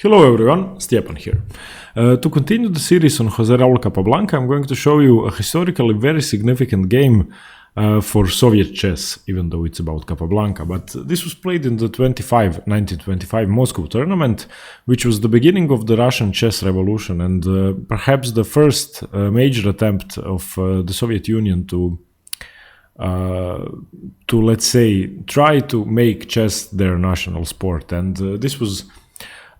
Hello everyone, Stjepan here. To continue the series on Jose Raul Capablanca, I'm going to show you a historically very significant game for Soviet chess, even though it's about Capablanca. But this was played in the 1925 Moscow tournament, which was the beginning of the Russian chess revolution and perhaps the first major attempt of the Soviet Union to let's say, try to make chess their national sport. And this was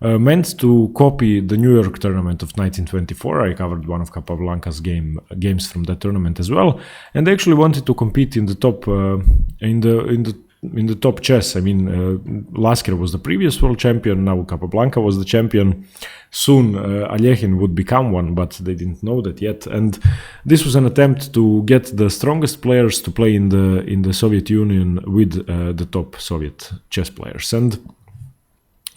meant to copy the New York tournament of 1924. I covered one of Capablanca's games from that tournament as well, and they actually wanted to compete in the top in the top chess. I mean, Lasker was the previous world champion. Now Capablanca was the champion. Soon Alekhine would become one, but they didn't know that yet. And this was an attempt to get the strongest players to play in the Soviet Union with the top Soviet chess players. And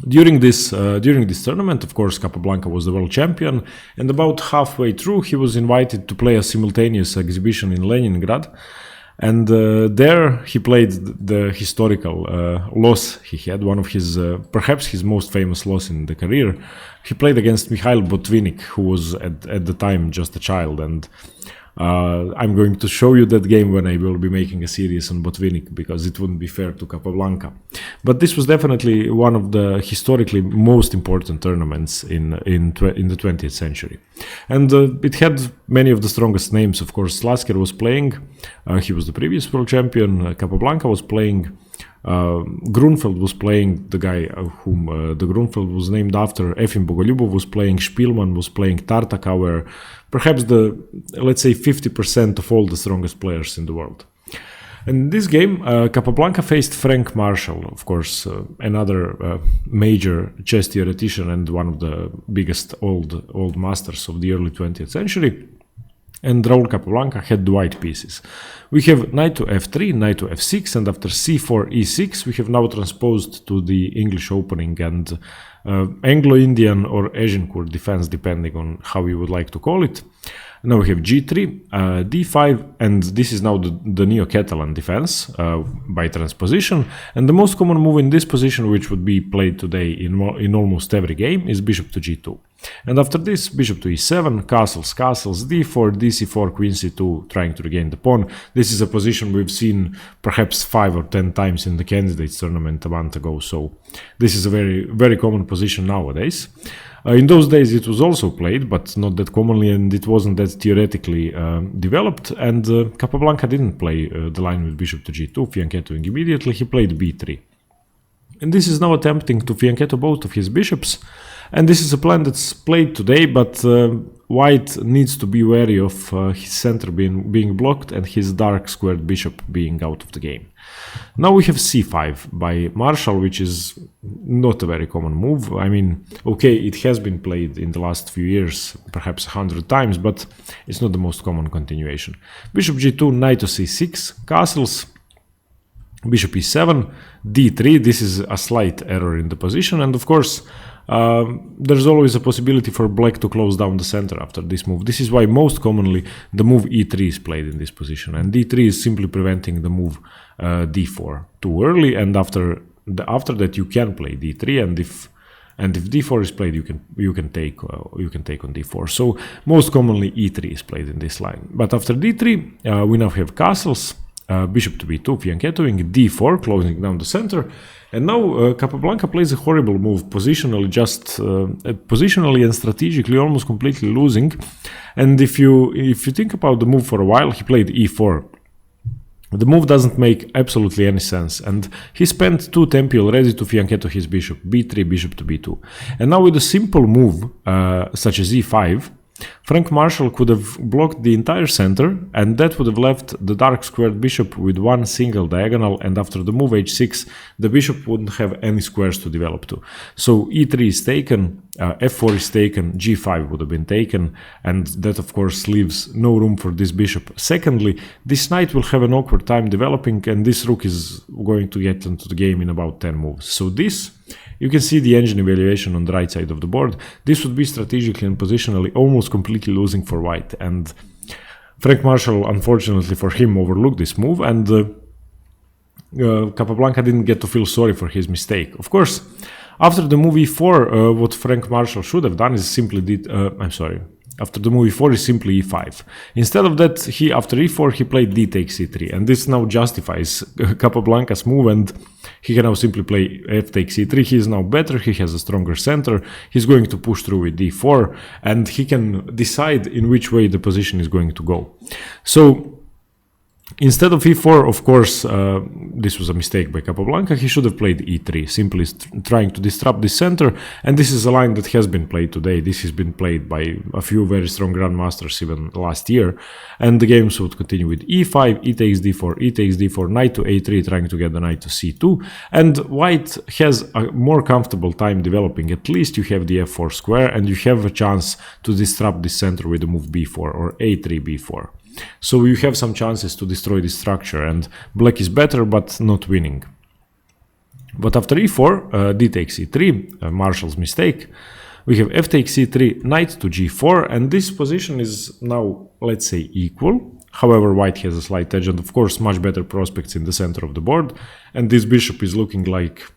during this tournament, of course, Capablanca was the world champion, and about halfway through, he was invited to play a simultaneous exhibition in Leningrad. And there he played the historical loss he had, one of his, perhaps his most famous loss in the career. He played against Mikhail Botvinnik, who was at the time just a child. And I'm going to show you that game when I will be making a series on Botvinnik, because it wouldn't be fair to Capablanca. But this was definitely one of the historically most important tournaments in the 20th century. And it had many of the strongest names. Of course, Lasker was playing. He was the previous world champion. Capablanca was playing. Gruenfeld was playing, the guy whom the Gruenfeld was named after. Efim Bogoljubov was playing. Spielmann was playing. Tartakower, perhaps let's say 50% of all the strongest players in the world. And in this game, Capablanca faced Frank Marshall, of course, another major chess theoretician and one of the biggest old masters of the early 20th century. And Raul Capablanca had the white pieces. We have knight to f3, knight to f6, and after c4, e6, we have now transposed to the English opening and Anglo-Indian or Agincourt defense, depending on how you would like to call it. Now we have g3, d5, and this is now the Neo-Catalan defense by transposition. And the most common move in this position, which would be played today in almost every game, is bishop to g2. And after this, bishop to e7, castles, d4, dc4, queen c2, trying to regain the pawn. This is a position we've seen perhaps 5 or 10 times in the candidates tournament a month ago. So this is a very, very common position nowadays. In those days it was also played, but not that commonly, and it wasn't that theoretically developed. And Capablanca didn't play the line with bishop to g2, fianchettoing immediately. He played b3. And this is now attempting to fianchetto both of his bishops. And this is a plan that's played today, but white needs to be wary of his center being blocked and his dark squared bishop being out of the game. Now we have c5 by Marshall, which is not a very common move. I mean, okay, it has been played in the last few years, perhaps 100 times, but it's not the most common continuation. Bishop g2, knight to c6, castles, bishop e7, d3. This is a slight error in the position, and of course, there's always a possibility for black to close down the center after this move. This is why most commonly the move e3 is played in this position, and d3 is simply preventing the move d4 too early. And after that, you can play d3, and if d4 is played, you can take on d4. So most commonly e3 is played in this line. But after d3, we now have castles. Bishop to b2, fianchettoing, d4, closing down the center. And now Capablanca plays a horrible move, positionally and strategically almost completely losing. And if you think about the move for a while, he played e4. The move doesn't make absolutely any sense, and he spent 2 tempi already to fianchetto his bishop, b3, bishop to b2. And now with a simple move, such as e5, Frank Marshall could have blocked the entire center, and that would have left the dark squared bishop with one single diagonal, and after the move h6, the bishop wouldn't have any squares to develop to. So e3 is taken, f4 is taken, g5 would have been taken, and that of course leaves no room for this bishop. Secondly, this knight will have an awkward time developing, and this rook is going to get into the game in about 10 moves. So this, you can see the engine evaluation on the right side of the board. This would be strategically and positionally almost completely losing for white. And Frank Marshall, unfortunately for him, overlooked this move, and Capablanca didn't get to feel sorry for his mistake. Of course, After the move e4, what Frank Marshall should have done is simply after the move e4 is simply e5. Instead of that, after e4 he played d takes e3, and this now justifies Capablanca's move, and he can now simply play f takes e3. He is now better, he has a stronger center, he's going to push through with d4, and he can decide in which way the position is going to go. So instead of e4, of course, this was a mistake by Capablanca. He should have played e3, simply trying to disrupt the center. And this is a line that has been played today. This has been played by a few very strong grandmasters even last year. And the games would continue with e5, e takes d4, e takes d4, knight to a3, trying to get the knight to c2. And white has a more comfortable time developing. At least you have the f4 square, and you have a chance to disrupt the center with the move b4 or a3, b4. So you have some chances to destroy this structure, and black is better but not winning. But after e4, d takes e3, Marshall's mistake, we have f takes e3, knight to g4, and this position is now, let's say, equal. However, white has a slight edge, and of course much better prospects in the center of the board, and this bishop is looking like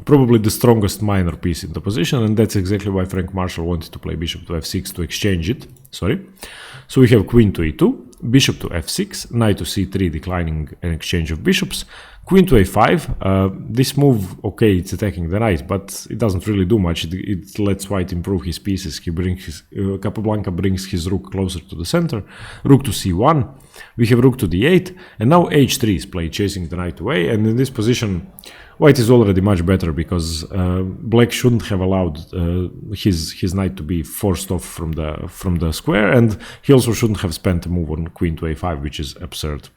probably the strongest minor piece in the position, and that's exactly why Frank Marshall wanted to play bishop to f6 to exchange it. So we have queen to e2, bishop to f6, knight to c3, declining an exchange of bishops, queen to a5. This move, okay, it's attacking the knight, but it doesn't really do much. It lets white improve his pieces. Capablanca brings his rook closer to the center, rook to c1, we have rook to d8, and now h3 is played, chasing the knight away, and in this position white is already much better, because black shouldn't have allowed his knight to be forced off from the square, and he also shouldn't have spent a move on queen to a5, which is absurd.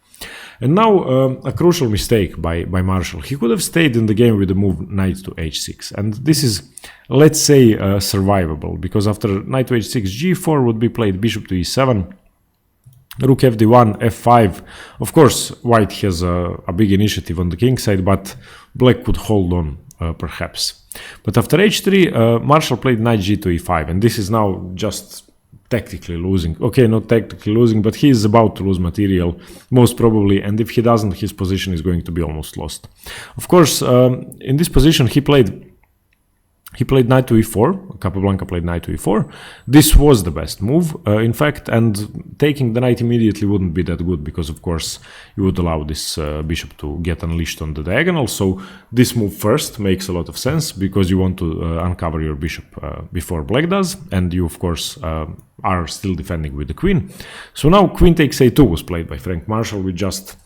And now a crucial mistake by Marshall. He could have stayed in the game with the move knight to h6, and this is, let's say, survivable, because after knight to h6, g4 would be played, bishop to e7, rook fd1, f5. Of course, white has a big initiative on the king side, but black could hold on, perhaps. But after h3, Marshall played knight g to e5, and this is now just tactically losing. Okay, not tactically losing, but he is about to lose material, most probably, and if he doesn't, his position is going to be almost lost. Of course, in this position, he played knight to e4, Capablanca played knight to e4. This was the best move, in fact, and taking the knight immediately wouldn't be that good, because of course you would allow this bishop to get unleashed on the diagonal. So this move first makes a lot of sense, because you want to uncover your bishop before black does, and you of course are still defending with the queen. So now queen takes a2 was played by Frank Marshall with just...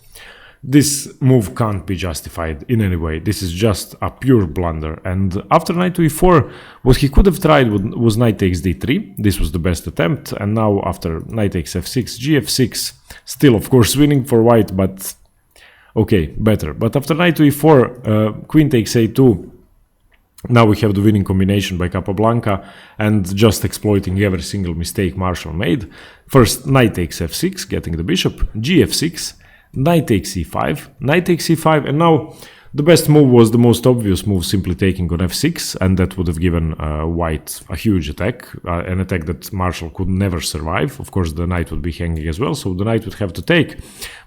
This move can't be justified in any way. This is just a pure blunder. And after knight to e4, what he could have tried was knight takes d3. This was the best attempt. And now after knight takes f6, gf6, still of course winning for white, but okay, better. But after knight to e4, queen takes a2. Now we have the winning combination by Capablanca, and just exploiting every single mistake Marshall made. First, knight takes f6, getting the bishop, gf6, knight takes e5, knight takes e5, and now the best move was the most obvious move, simply taking on f6, and that would have given white a huge attack, an attack that Marshall could never survive. Of course, the knight would be hanging as well, so the knight would have to take,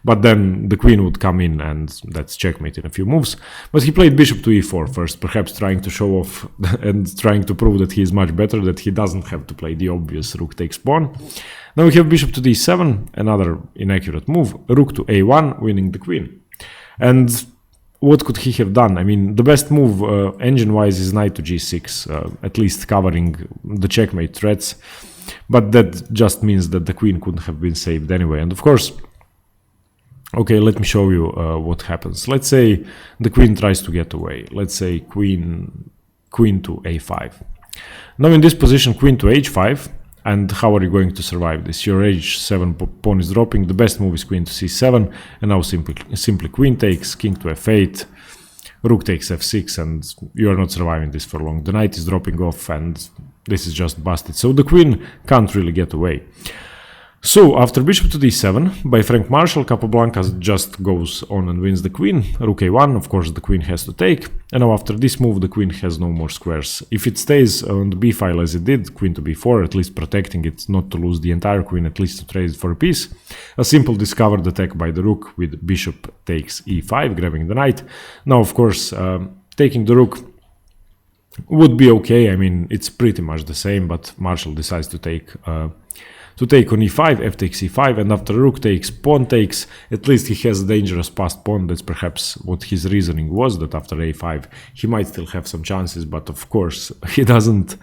but then the queen would come in, and that's checkmate in a few moves. But he played bishop to e4 first, perhaps trying to show off and trying to prove that he is much better, that he doesn't have to play the obvious rook takes pawn. Now we have bishop to d7, another inaccurate move, rook to a1, winning the queen. And what could he have done? I mean, the best move engine-wise is knight to g6, at least covering the checkmate threats, but that just means that the queen couldn't have been saved anyway. And of course, okay, let me show you what happens. Let's say the queen tries to get away. Let's say queen to a5. Now in this position, queen to h5. And how are you going to survive this? Your h7 pawn is dropping. The best move is queen to c7, and now simply queen takes, king to f8, rook takes f6, and you are not surviving this for long. The knight is dropping off, and this is just busted. So the queen can't really get away. So after bishop to d7 by Frank Marshall, Capablanca just goes on and wins the queen. Rook a1, of course the queen has to take, and now after this move the queen has no more squares. If it stays on the b file as it did, queen to b4, at least protecting it not to lose the entire queen, at least to trade it for a piece. A simple discovered attack by the rook with bishop takes e5, grabbing the knight. Now of course taking the rook would be okay. I mean, it's pretty much the same, but Marshall decides to take on e5, f takes e5, and after rook takes, pawn takes, at least he has a dangerous passed pawn. That's perhaps what his reasoning was, that after a5 he might still have some chances, but of course he doesn't.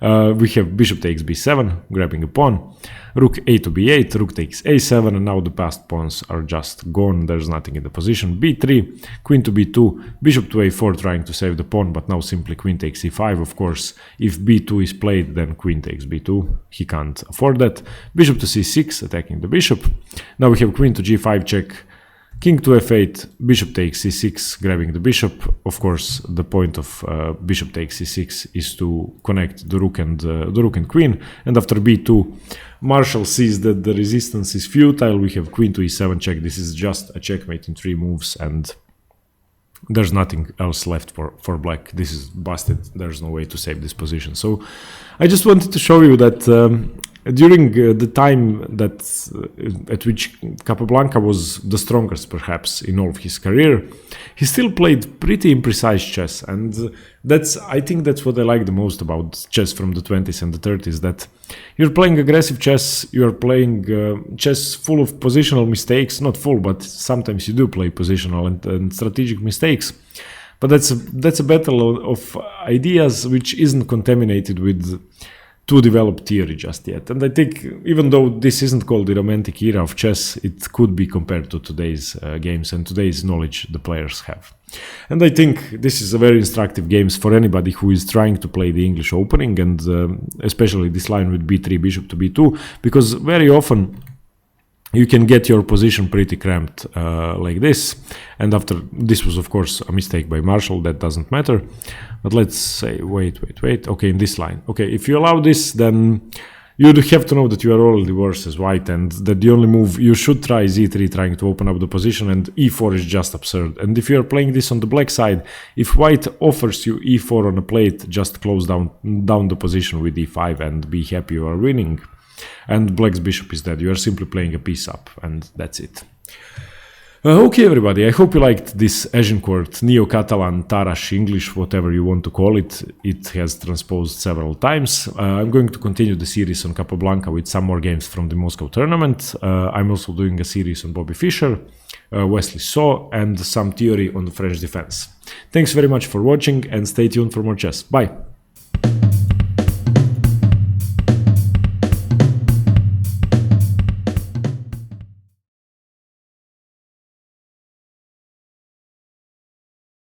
We have bishop takes b7, grabbing a pawn, rook a to b8, rook takes a7, and now the passed pawns are just gone. There's nothing in the position. b3, queen to b2, bishop to a4, trying to save the pawn, but now simply queen takes e5. Of course, if b2 is played, then queen takes b2. He can't afford that. Bishop to c6, attacking the bishop. Now we have queen to g5 check, king to f8, bishop takes c6, grabbing the bishop. Of course, the point of bishop takes c6 is to connect the rook and queen. And after b2, Marshall sees that the resistance is futile. We have queen to e7 check. This is just a checkmate in 3 moves, and there's nothing else left for black. This is busted. There's no way to save this position. So I just wanted to show you that during the time that at which Capablanca was the strongest perhaps in all of his career, he still played pretty imprecise chess, and I think that's what I like the most about chess from the 20s and the 30s, that you're playing aggressive chess, you're playing chess full of positional mistakes, not full, but sometimes you do play positional and strategic mistakes, but that's a battle of ideas which isn't contaminated with too developed theory just yet. And I think even though this isn't called the romantic era of chess, it could be compared to today's games and today's knowledge the players have. And I think this is a very instructive game for anybody who is trying to play the English opening, and especially this line with b3, bishop to b2, because very often you can get your position pretty cramped like this. And after this was of course a mistake by Marshall, that doesn't matter. But let's say, wait. Okay, in this line. Okay, if you allow this, then you have to know that you are already worse as white, and that the only move you should try is e3, trying to open up the position, and e4 is just absurd. And if you are playing this on the black side, if white offers you e4 on a plate, just close down the position with e5 and be happy you are winning. And black's bishop is dead. You are simply playing a piece up, and that's it. Okay, everybody, I hope you liked this Agincourt, Neo-Catalan, Tarrasch, English, whatever you want to call it. It has transposed several times. I'm going to continue the series on Capablanca with some more games from the Moscow tournament. I'm also doing a series on Bobby Fischer, Wesley So, and some theory on the French defense. Thanks very much for watching, and stay tuned for more chess. Bye!